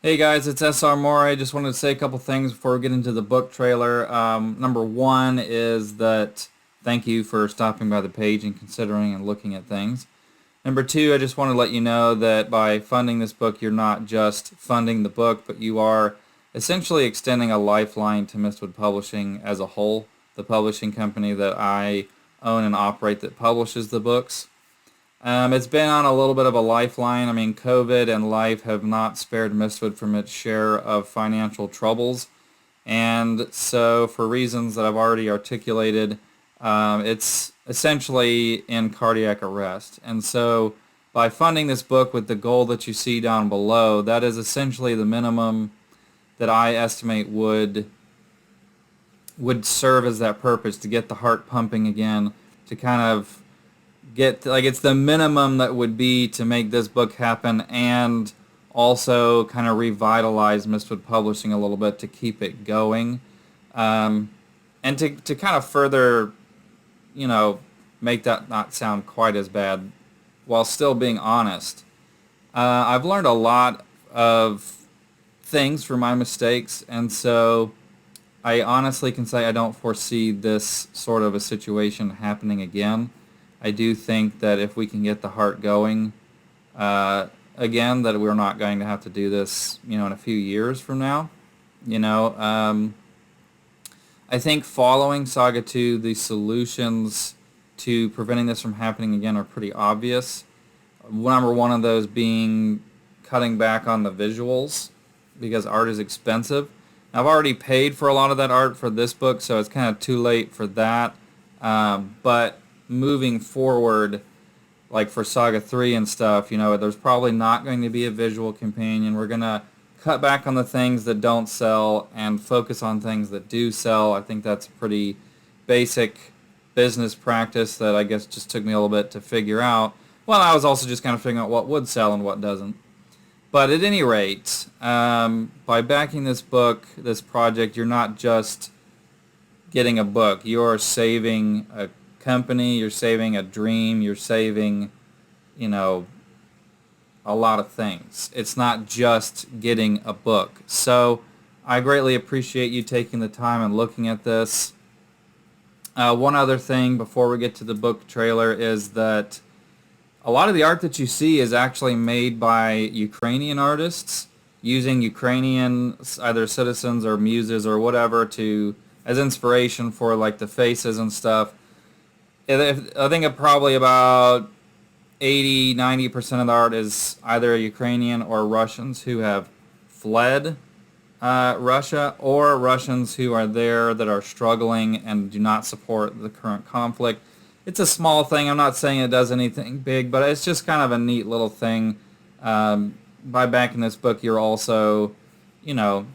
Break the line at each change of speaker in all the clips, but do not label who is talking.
Hey guys, it's SR Moore. I just wanted to say a couple things before we get into the book trailer. Number one is that thank you for stopping by the page and considering and looking at things. Number two, I just want to let you know that by funding this book, you're not just funding the book, but you are essentially extending a lifeline to Mistwood Publishing as a whole, the publishing company that I own and operate that publishes the books. It's been on a little bit of a lifeline. I mean, COVID and life have not spared Mistwood from its share of financial troubles. And so for reasons that I've already articulated, it's essentially in cardiac arrest. And so by funding this book with the goal that you see down below, that is essentially the minimum that I estimate would serve as that purpose, to get the heart pumping again, to kind of it's the minimum that would be to make this book happen, and also kind of revitalize Mistwood Publishing a little bit to keep it going, and to kind of further, make that not sound quite as bad while still being honest. I've learned a lot of things from my mistakes, and so I honestly can say I don't foresee this sort of a situation happening again. I do think that if we can get the heart going again, that we're not going to have to do this, in a few years from now. I think following Saga 2, the solutions to preventing this from happening again are pretty obvious. Number one of those being cutting back on the visuals, because art is expensive. I've already paid for a lot of that art for this book, so it's kind of too late for that. But moving forward, like for Saga 3 and stuff, there's probably not going to be a visual companion. We're going to cut back on the things that don't sell and focus on things that do sell. I think that's a pretty basic business practice that I guess just took me a little bit to figure out. Well, I was also just kind of figuring out what would sell and what doesn't. But at any rate, by backing this book, this project, you're not just getting a book. You're saving a company, you're saving a dream, you're saving, a lot of things. It's not just getting a book. So I greatly appreciate you taking the time and looking at this. One other thing before we get to the book trailer is that a lot of the art that you see is actually made by Ukrainian artists using Ukrainian either citizens or muses or whatever as inspiration for like the faces and stuff. I think probably about 80-90% of the art is either Ukrainian or Russians who have fled Russia, or Russians who are there that are struggling and do not support the current conflict. It's a small thing. I'm not saying it does anything big, but it's just kind of a neat little thing. By backing this book, you're also,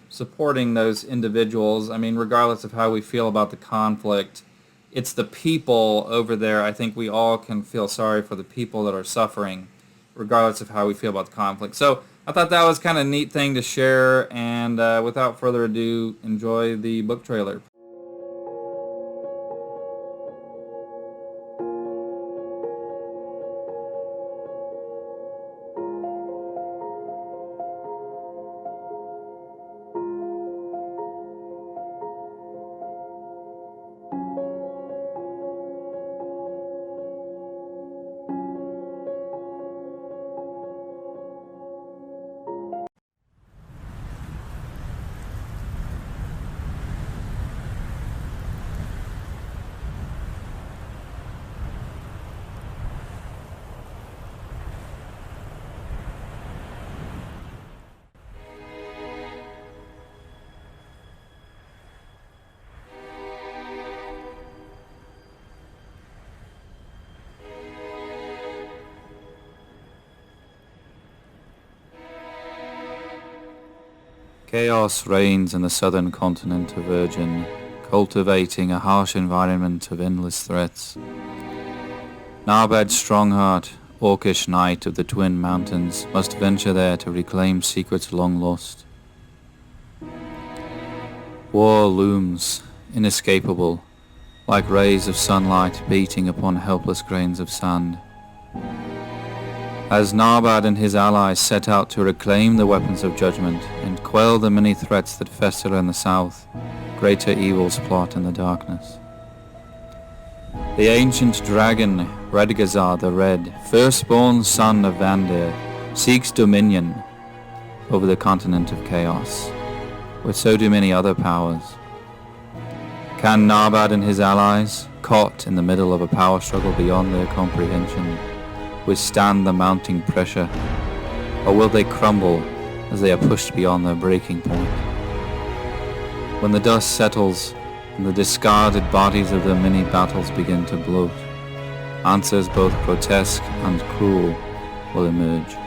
supporting those individuals. I mean, regardless of how we feel about the conflict, it's the people over there. I think we all can feel sorry for the people that are suffering, regardless of how we feel about the conflict. So I thought that was kind of a neat thing to share, and without further ado, enjoy the book trailer. Chaos reigns in the southern continent of Virgin, cultivating a harsh environment of endless threats. Narbad's Strongheart, orcish knight of the Twin Mountains, must venture there to reclaim secrets long lost. War looms, inescapable, like rays of sunlight beating upon helpless grains of sand. As Narbad and his allies set out to reclaim the weapons of judgment and quell the many threats that fester in the south, greater evils plot in the darkness. The ancient dragon, Redgazar the Red, firstborn son of Vandir, seeks dominion over the continent of chaos, where so do many other powers. Can Narbad and his allies, caught in the middle of a power struggle beyond their comprehension, withstand the mounting pressure, or will they crumble as they are pushed beyond their breaking point? When the dust settles and the discarded bodies of their many battles begin to bloat, answers both grotesque and cruel will emerge.